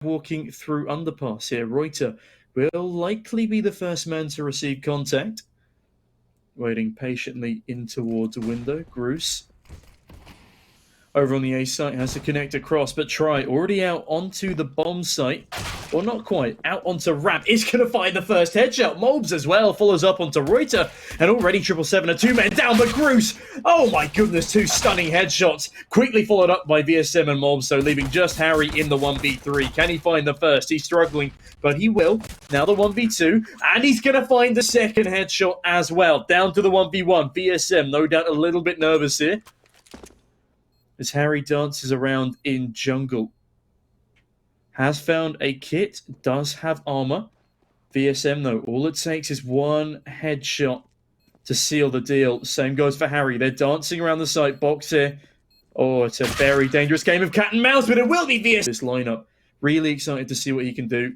walking through underpass here. Reuter will likely be the first man to receive contact. Waiting patiently in towards a window. Gruus over on the A site has to connect across, but Try already out onto the bomb site. Or not quite, out onto Ramp. Is going to find the first headshot. Mobs as well follows up onto Reuter. And already 777, a two-man down, but Gruus, oh my goodness, two stunning headshots. Quickly followed up by VSM and Mobs, so leaving just Harry in the 1v3. Can he find the first? He's struggling, but he will. Now the 1v2, and he's going to find the second headshot as well. Down to the 1v1. VSM, no doubt a little bit nervous here, as Harry dances around in jungle. Has found a kit, does have armor. VSM though, all it takes is one headshot to seal the deal. Same goes for Harry. They're dancing around the site box here. Oh, it's a very dangerous game of cat and mouse, but it will be VSM. This lineup, really excited to see what he can do.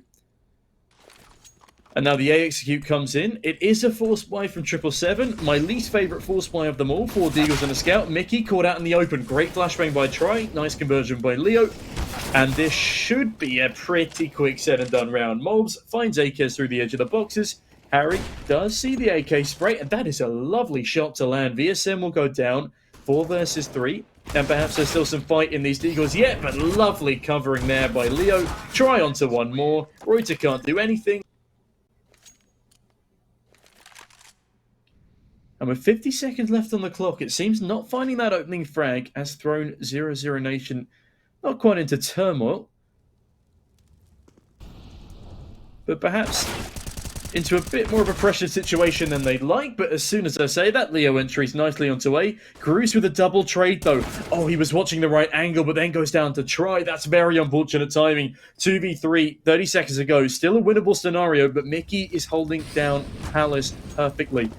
And now the A execute comes in. It is a force buy from 777. My least favorite force buy of them all. 4 deagles and a scout. Mickey caught out in the open. Great flashbang by Try. Nice conversion by Leo. And this should be a pretty quick said and done round. Mobs finds AKs through the edge of the boxes. Harry does see the AK spray, and that is a lovely shot to land. VSM will go down 4 versus 3. And perhaps there's still some fight in these deagles yet, but lovely covering there by Leo. Try onto one more. Reuter can't do anything. And with 50 seconds left on the clock, it seems not finding that opening frag has thrown 00NATION not quite into turmoil, but perhaps into a bit more of a pressure situation than they'd like. But as soon as I say that, Leo entries nicely onto A. Gruus with a double trade though. Oh, he was watching the right angle, but then goes down to Try. That's very unfortunate timing. 2v3, 30 seconds ago. Still a winnable scenario, but Mickey is holding down Pinnalce perfectly.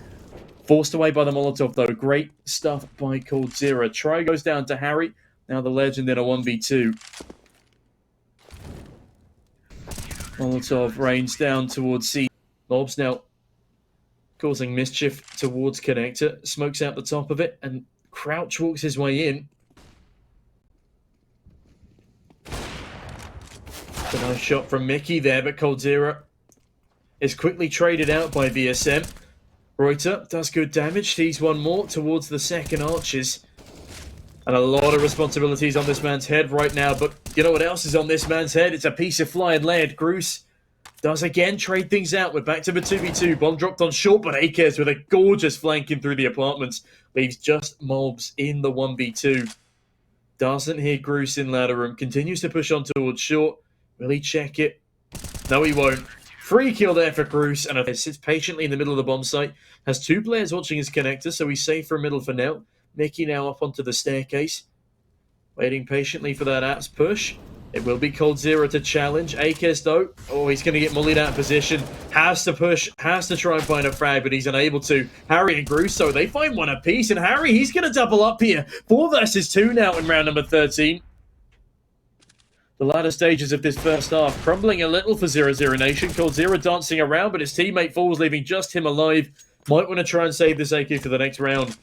Forced away by the Molotov, though. Great stuff by coldzera. Try goes down to Harry. Now the legend in a 1v2. Molotov rains down towards C. Mobs now causing mischief towards connector. Smokes out the top of it, and Crouch walks his way in. A nice shot from Mickey there, but coldzera is quickly traded out by VSM. Reuter does good damage, sees one more towards the second arches. And a lot of responsibilities on this man's head right now, but you know what else is on this man's head? It's a piece of flying lead. Gruus does again trade things out. We're back to the 2v2. Bomb dropped on short, but AKs with a gorgeous flanking through the apartments. Leaves just Mobs in the 1v2. Doesn't hear Gruus in ladder room. Continues to push on towards short. Will he check it? No, he won't. Free kill there for Gruus, and sits patiently in the middle of the bomb site. Has 2 players watching his connector, so he's safe for a middle for now. Mickey now up onto the staircase. Waiting patiently for that apps push. It will be coldzera to challenge. AKs though, oh, he's going to get mullied out of position. Has to push, has to try and find a frag, but he's unable to. Harry and Gruus, so they find one apiece, and Harry, he's going to double up here. 4 versus 2 now in round number 13. The latter stages of this first half crumbling a little for 00NATION. coldzera dancing around, but his teammate falls, leaving just him alive. Might want to try and save this AK for the next round.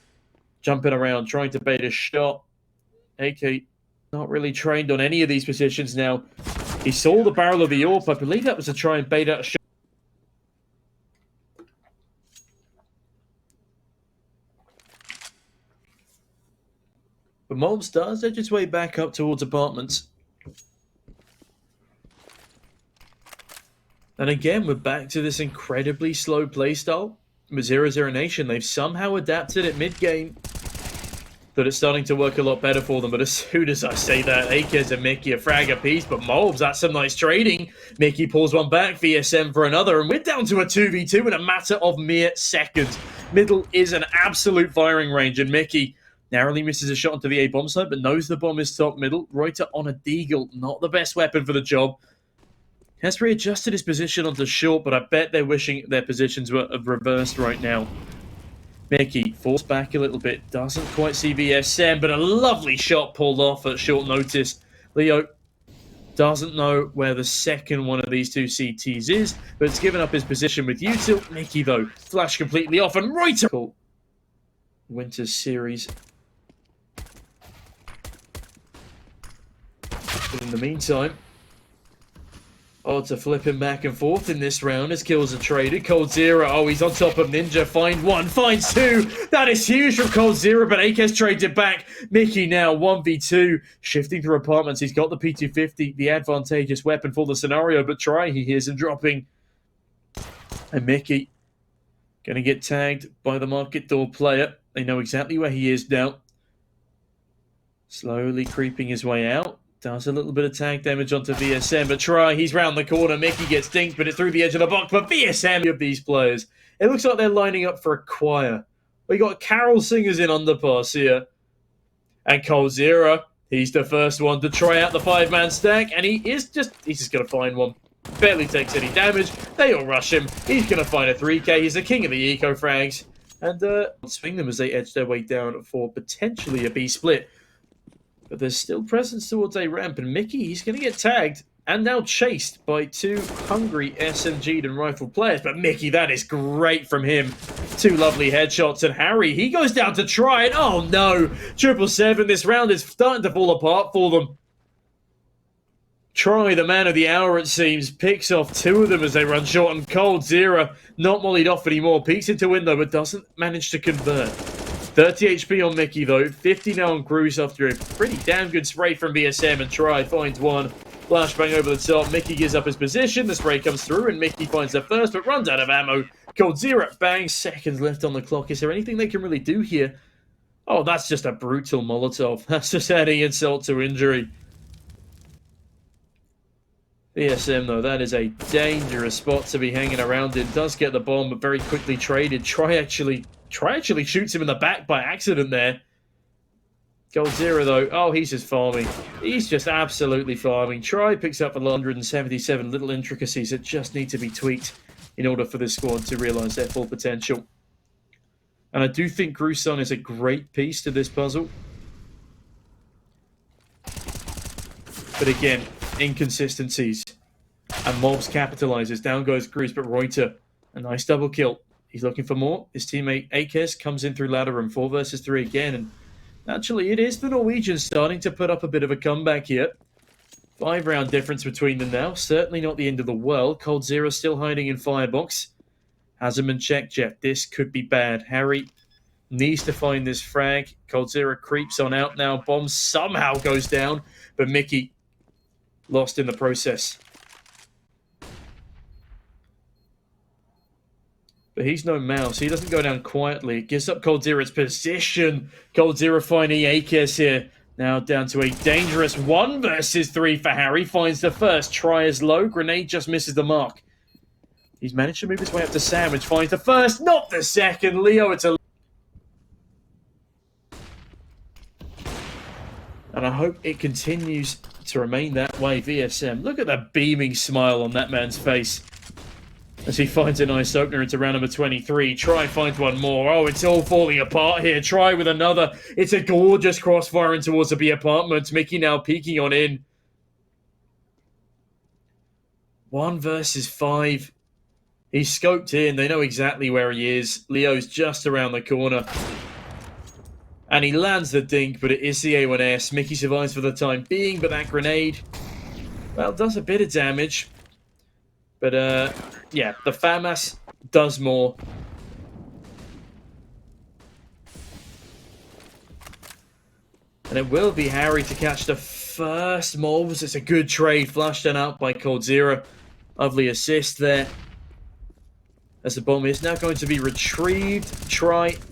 Jumping around, trying to bait a shot. AK not really trained on any of these positions now. He saw the barrel of the AWP. I believe that was to try and bait out a shot. But Mobs does edge his way back up towards apartments. And again, we're back to this incredibly slow playstyle. With 00NATION, they've somehow adapted at mid-game. That it's starting to work a lot better for them. But as soon as I say that, AKs and Mickey a frag apiece. But Mobs, that's some nice trading. Mickey pulls one back, VSM for another. And we're down to a 2v2 in a matter of mere seconds. Middle is an absolute firing range. And Mickey narrowly misses a shot onto the A bomb site, but knows the bomb is top middle. Reuter on a deagle, not the best weapon for the job. Has readjusted his position onto short, but I bet they're wishing their positions were reversed right now. Mickey falls back a little bit, doesn't quite see VSM, but a lovely shot pulled off at short notice. Leo doesn't know where the second one of these 2 CTs is, but it's given up his position with util. Mickey, though, flash completely off, and Reuter. Winter series. But in the meantime, Oh, to flip him back and forth in this round. His kills are traded. coldzera, oh, he's on top of Ninja. Find one, finds two. That is huge from coldzera, but Akez trades it back. Mickey now 1v2, shifting through apartments. He's got the P250, the advantageous weapon for the scenario, but he hears him dropping. And Mickey going to get tagged by the market door player. They know exactly where he is now. Slowly creeping his way out. Does a little bit of tag damage onto VSM, but he's round the corner. Mickey gets dinked, but it's through the edge of the box. But VSM of these players, it looks like they're lining up for a choir. We got carol singers in underpass here. And coldzera, he's the first one to try out the 5-man stack, and he's just going to find one. Barely takes any damage. They all rush him. He's going to find a 3k. He's the king of the eco frags. And swing them as they edge their way down for potentially a B split. But there's still presence towards a ramp, and Mickey, he's going to get tagged and now chased by two hungry SMG'd and rifle players. But Mickey, that is great from him. Two lovely headshots, and Harry, he goes down to try it. Oh no, 777, this round is starting to fall apart for them. The man of the hour, it seems, picks off two of them as they run short, and coldzera, not mollied off anymore, peeks into window, but doesn't manage to convert. 30 HP on Mickey, though. 50 now on Cruz after a pretty damn good spray from VSM, and finds one. Flashbang over the top. Mickey gives up his position. The spray comes through, and Mickey finds the first, but runs out of ammo. coldzera, bang. Seconds left on the clock. Is there anything they can really do here? Oh, that's just a brutal Molotov. That's just adding insult to injury. VSM, though, that is a dangerous spot to be hanging around in. Does get the bomb, but very quickly traded. Try actually shoots him in the back by accident there. coldzera, though, oh, he's just farming. He's just absolutely farming. Picks up 177 little intricacies that just need to be tweaked in order for this squad to realise their full potential. And I do think Gruson is a great piece to this puzzle. But again, inconsistencies. And Mobs capitalizes. Down goes Gruus, but Reuter, a nice double kill. He's looking for more. His teammate Akez comes in through ladder room. 4 versus 3 again. And actually, it is the Norwegians starting to put up a bit of a comeback here. 5-round difference between them now. Certainly not the end of the world. coldzera still hiding in firebox. Hasn't been checked yet. This could be bad. Harry needs to find this frag. coldzera creeps on out now. Bomb somehow goes down. But Mickey lost in the process. But he's no mouse. He doesn't go down quietly. It gives up coldzera's position. coldzera finding Akez here. Now down to a dangerous 1 versus 3 for Harry. Finds the first. Try is low. Grenade just misses the mark. He's managed to move his way up to Sandwich. Finds the first, not the second. Leo, it's a... And I hope it continues to remain that way. VSM, look at the beaming smile on that man's face as he finds a nice opener into round number 23. Finds one more. Oh, it's all falling apart here. With another. It's a gorgeous crossfire in towards the B apartments. Mickey now peeking on in. 1 versus 5. He's scoped in. They know exactly where he is. Leo's just around the corner. And he lands the dink, but it is the A1S. Mickey survives for the time being, but that grenade, well, does a bit of damage. But, yeah, the FAMAS does more. And it will be Harry to catch the first mobs. It's a good trade. Flushed and out by coldzera. Lovely assist there. As the bomb is now going to be retrieved.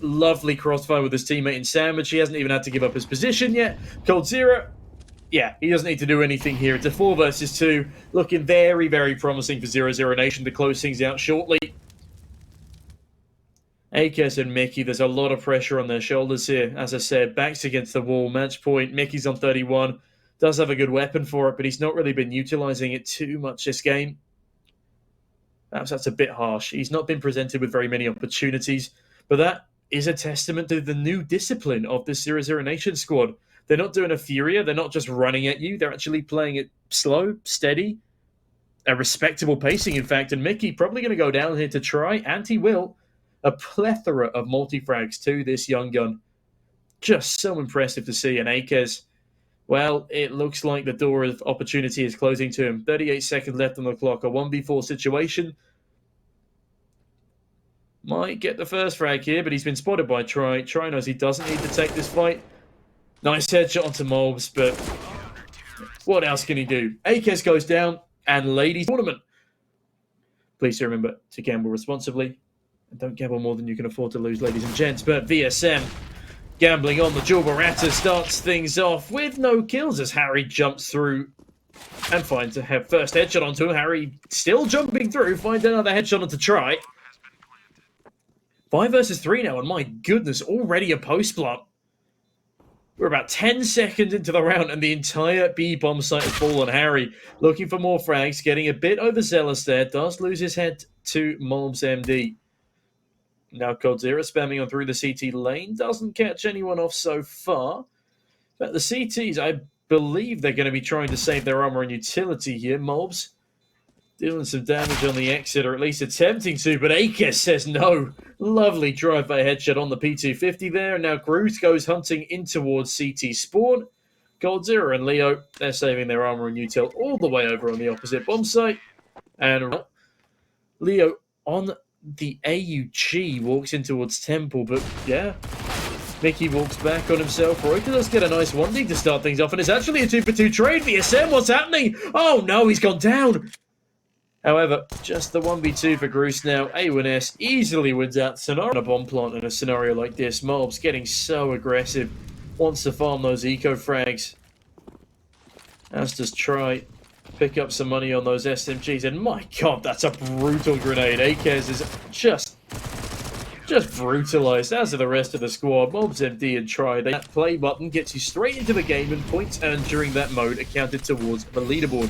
Lovely crossfire with his teammate in Sandwich. He hasn't even had to give up his position yet. coldzera, yeah, he doesn't need to do anything here. It's a 4 versus 2. Looking very, very promising for 00Nation to close things out shortly. Akez and Mickey, there's a lot of pressure on their shoulders here. As I said, backs against the wall, match point. Mickey's on 31. Does have a good weapon for it, but he's not really been utilizing it too much this game. Perhaps that's a bit harsh. He's not been presented with very many opportunities, but that is a testament to the new discipline of the 00Nation squad. They're not doing a Furia. They're not just running at you. They're actually playing it slow, steady, a respectable pacing, in fact. And Mickey probably going to go down here to try, and he will. A plethora of multi-frags to this young gun. Just so impressive to see. And Akez, Well, it looks like the door of opportunity is closing to him. 38 seconds left on the clock. A 1v4 situation. Might get the first frag here, but he's been spotted by Try. Try knows he doesn't need to take this fight. Nice headshot onto Mobs, but what else can he do? Akes goes down, and ladies tournament. Please remember to gamble responsibly. And don't gamble more than you can afford to lose, ladies and gents. But VSM gambling on the Jawberatta starts things off with no kills as Harry jumps through and finds a first headshot onto him. Harry still jumping through, finds another headshot onto Try. 5 versus 3 now, and my goodness, already a post plant. We're about 10 seconds into the round, and the entire B bomb site has fallen. Harry looking for more frags, getting a bit overzealous there. Does lose his head to Molbs MD. Now coldzera spamming on through the CT lane. Doesn't catch anyone off so far. But the CTs, I believe they're going to be trying to save their armor and utility here. Molbs dealing some damage on the exit, or at least attempting to, but Akes says no. Lovely drive-by headshot on the P250 there. And now Groot goes hunting in towards CT spawn. coldzera and Leo, they're saving their armor and util all the way over on the opposite bomb site. And Leo on the AUG walks in towards Temple, but yeah. Mickey walks back on himself. Reuter does get a nice 1D to start things off, and it's actually a 2-for-2 trade. VSM, what's happening? Oh no, he's gone down. However, just the 1v2 for Groose now. A1S easily wins out scenario. A bomb plant in a scenario like this. Mobs getting so aggressive. Wants to farm those eco frags. As does Try. Pick up some money on those SMGs. And my god, that's a brutal grenade. Akes is just brutalized, as are the rest of the squad. Mobs MD and Try. That play button gets you straight into the game, and points earned during that mode are counted towards the leaderboard.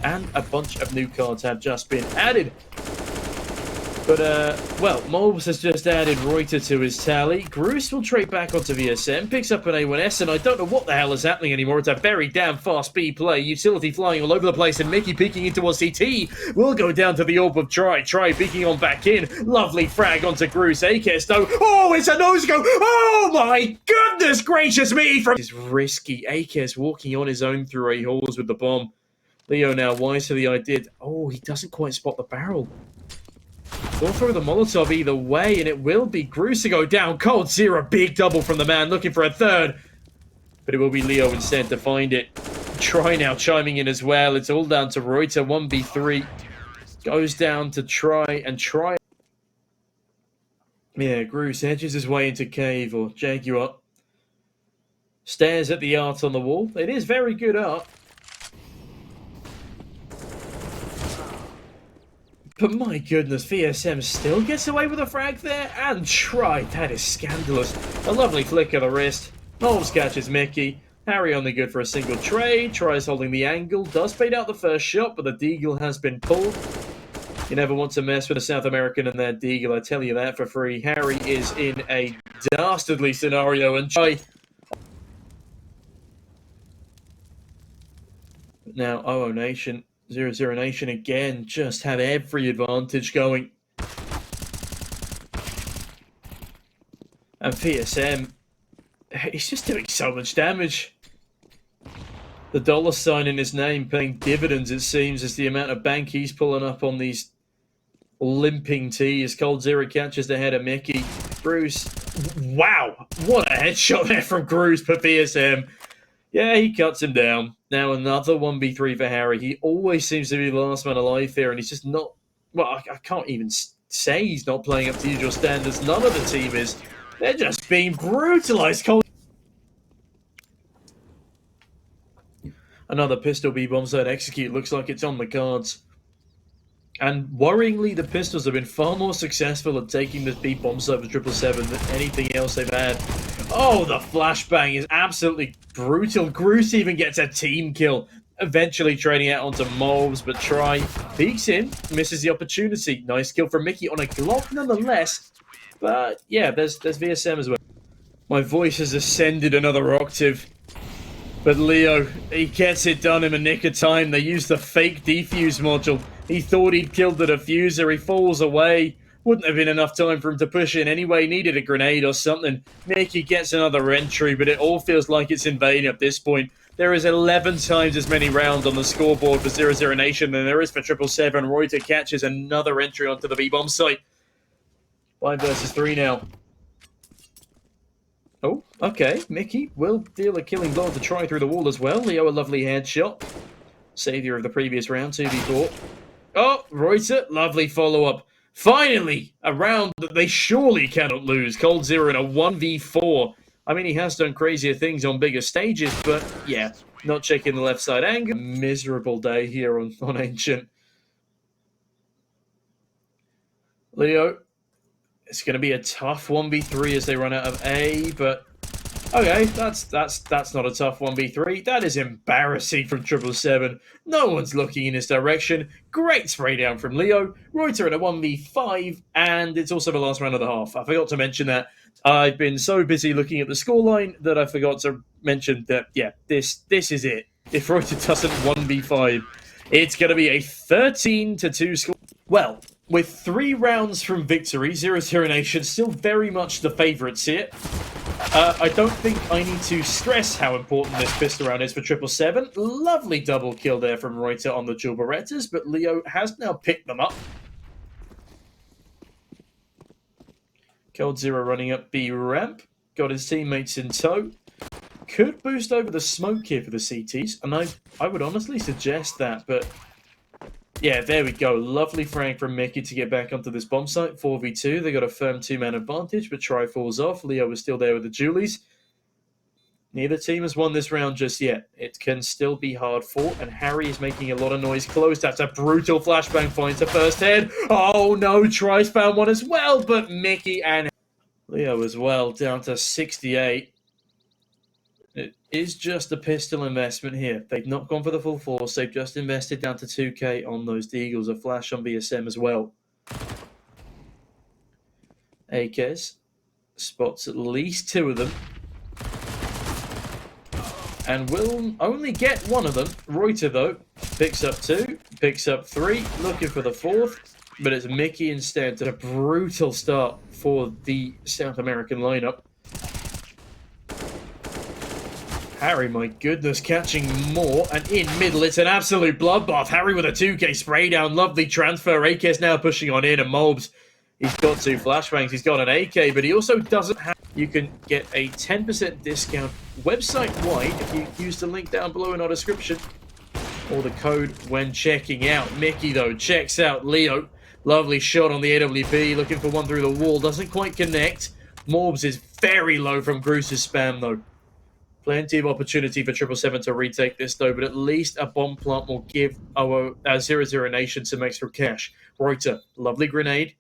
And a bunch of new cards have just been added. But, well, Mobs has just added Reuter to his tally. Groose will trade back onto VSM, picks up an A1S, and I don't know what the hell is happening anymore. It's a very damn fast B play. Utility flying all over the place, and Mickey peeking into a CT will go down to the orb of Try. Try peeking on back in. Lovely frag onto Groose. Akes, though. Oh, it's a no-scope. Oh, my goodness gracious me. It's risky. Akes walking on his own through a halls with the bomb. Leo now wise to the idea. Oh, he doesn't quite spot the barrel. We'll throw the Molotov either way, and it will be Groose to go down. coldzera, big double from the man, looking for a third. But it will be Leo instead to find it. Try now chiming in as well. It's all down to Reuter. 1v3. Goes down to Try, and Try. Yeah, Groose edges his way into cave, or Jaguar. Stares at the art on the wall. It is very good art. But my goodness, VSM still gets away with a frag there, and Try. That is scandalous. A lovely flick of the wrist. Holmes catches Mickey. Harry only good for a single trade. Tries holding the angle. Does bait out the first shot, but the deagle has been pulled. You never want to mess with a South American and their deagle, I tell you that for free. Harry is in a dastardly scenario, and Try. Now, 00NATION. 00NATION again just had every advantage going. And VSM, he's just doing so much damage. The $ in his name paying dividends, it seems, as the amount of bank he's pulling up on these limping T's. coldzera catches the head of Mickey. Groose, wow, what a headshot there from Groose, but VSM, yeah, he cuts him down. Now another 1v3 for Harry. He always seems to be the last man alive here, and he's just not... Well, I can't even say he's not playing up to usual standards. None of the team is. They're just being brutalized. Another pistol B bomb side execute. Looks like it's on the cards. And worryingly, the pistols have been far more successful at taking this B bomb site for 777 than anything else they've had. Oh, the flashbang is absolutely brutal. Groose even gets a team kill. Eventually trading out onto Mobs, but Try peeks in, misses the opportunity. Nice kill from Mickey on a Glock nonetheless. But yeah, there's VSM as well. My voice has ascended another octave. But Leo, he gets it done in a nick of time. They use the fake defuse module. He thought he'd killed the diffuser. He falls away. Wouldn't have been enough time for him to push in anyway. Needed a grenade or something. Mickey gets another entry, but it all feels like it's in vain at this point. There is 11 times as many rounds on the scoreboard for 00Nation than there is for 777. Reuter catches another entry onto the B-bomb site. 5 versus 3 now. Oh, okay. Mickey will deal a killing blow to try through the wall as well. Leo, a lovely headshot. Savior of the previous round, 2v4. Oh, Reuter, lovely follow-up. Finally, a round that they surely cannot lose. coldzera in a 1v4. I mean, he has done crazier things on bigger stages, but yeah, not checking the left side angle. Miserable day here on Ancient. Leo, it's going to be a tough 1v3 as they run out of A, but okay, that's not a tough 1v3. That is embarrassing from 777. No one's looking in his direction. Great spray down from Leo. Reuter in a 1v5, and it's also the last round of the half. I forgot to mention that. I've been so busy looking at the scoreline that I forgot to mention that, yeah, this is it. If Reuter doesn't 1v5, it's going to be a 13-2 score. Well, with 3 rounds from victory, 00Nation still very much the favourites here. I don't think I need to stress how important this pistol round is for 777. Lovely double kill there from Reuter on the dual Berettas, but Leo has now picked them up. coldzera running up B ramp. Got his teammates in tow. Could boost over the smoke here for the CTs, and I would honestly suggest that, but yeah, there we go. Lovely frag from Mickey to get back onto this bomb site. 4v2. They got a firm 2-man advantage, but try falls off. Leo was still there with the Julies. Neither team has won this round just yet. It can still be hard fought, and Harry is making a lot of noise close. That's a brutal flashbang, finds the first head. Oh no, tries found one as well, but Mickey and Leo as well, down to 68. It is just a pistol investment here. They've not gone for the full force. They've just invested down to 2k on those Deagles. A flash on BSM as well. Akez spots at least 2 of them. And will only get 1 of them. Reuter, though, picks up 2, picks up 3, looking for the 4th. But it's Mickey instead. A brutal start for the South American lineup. Harry, my goodness, catching more, and in middle, it's an absolute bloodbath. Harry with a 2k spray down, lovely transfer. AK's now pushing on in, and Mobs, he's got 2 flashbangs, he's got an AK, but he also doesn't have... You can get a 10% discount website-wide if you use the link down below in our description, or the code when checking out. Mickey, though, checks out Leo. Lovely shot on the AWP, looking for one through the wall, doesn't quite connect. Morbs is very low from Gruce's spam, though. Plenty of opportunity for 777 to retake this, though, but at least a bomb plant will give our 00Nation some extra cash. Reuter, lovely grenade.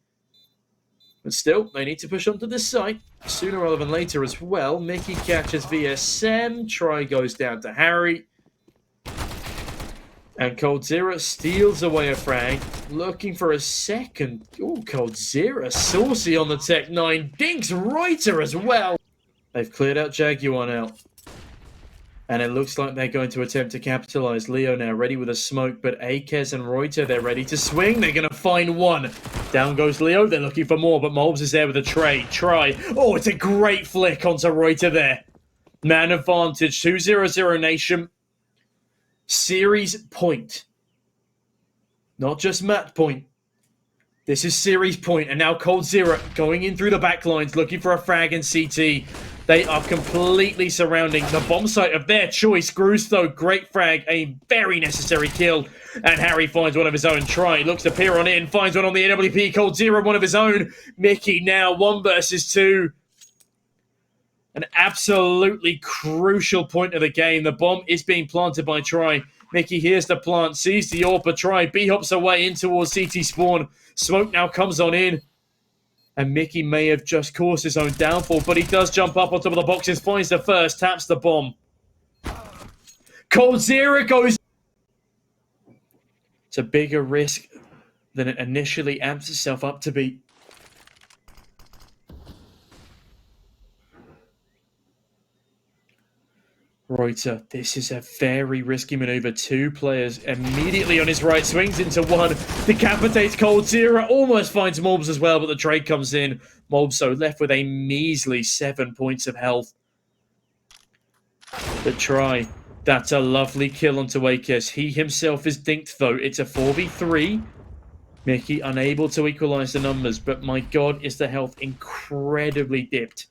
But still, they need to push onto this site sooner rather than later as well. Mickey catches VSM. Try goes down to Harry. And coldzera steals away a frag. Looking for a second. Oh, coldzera saucy on the Tech 9. Dinks Reuter as well. They've cleared out Jaguar now. And it looks like they're going to attempt to capitalize. Leo now ready with a smoke, but Akez and Reuter, they're ready to swing. They're going to find 1. Down goes Leo. They're looking for more, but Mobs is there with a trade. Try. Oh, it's a great flick onto Reuter there. Man advantage. 2-0-0 Series point. Not just match point. This is series point, and now coldzera going in through the back lines, looking for a frag in CT. They are completely surrounding the bomb site of their choice. Gruce, though, great frag, a very necessary kill. And Harry finds one of his own. Try, looks to peer on in, finds one on the AWP. coldzera, one of his own. Mickey now 1 versus 2. An absolutely crucial point of the game. The bomb is being planted by Try. Mickey hears the plant, sees the AWP. Try, B-hops away in towards CT spawn. Smoke now comes on in. And Mickey may have just caused his own downfall, but he does jump up on top of the boxes, finds the first, taps the bomb. coldzera goes... It's a bigger risk than it initially amps itself up to be. Reuter, this is a very risky maneuver. 2 players immediately on his right, swings into 1, decapitates coldzera, almost finds Mobs as well, but the trade comes in. Mobs so left with a measly 7 points of health. The try. That's a lovely kill onto Akes. He himself is dinked, though. It's a 4v3. Mickey unable to equalize the numbers, but my god, is the health incredibly dipped.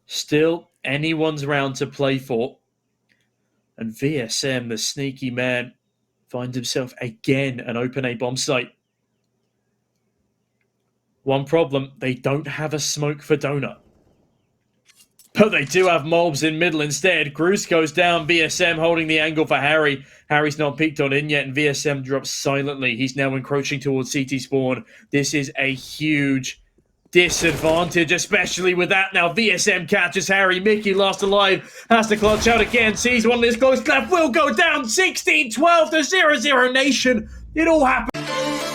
Still, anyone's round to play for. And VSM, the sneaky man, finds himself again an open A bomb site. One problem, they don't have a smoke for Donut. But they do have mobs in middle instead. Groose goes down, VSM holding the angle for Harry. Harry's not peeked on in yet, and VSM drops silently. He's now encroaching towards CT spawn. This is a huge disadvantage, especially with that now. VSM catches Harry. Mickey, last alive, has to clutch out again. Sees one of this close left, will go down. 16-12 to 00 Nation. It all happened.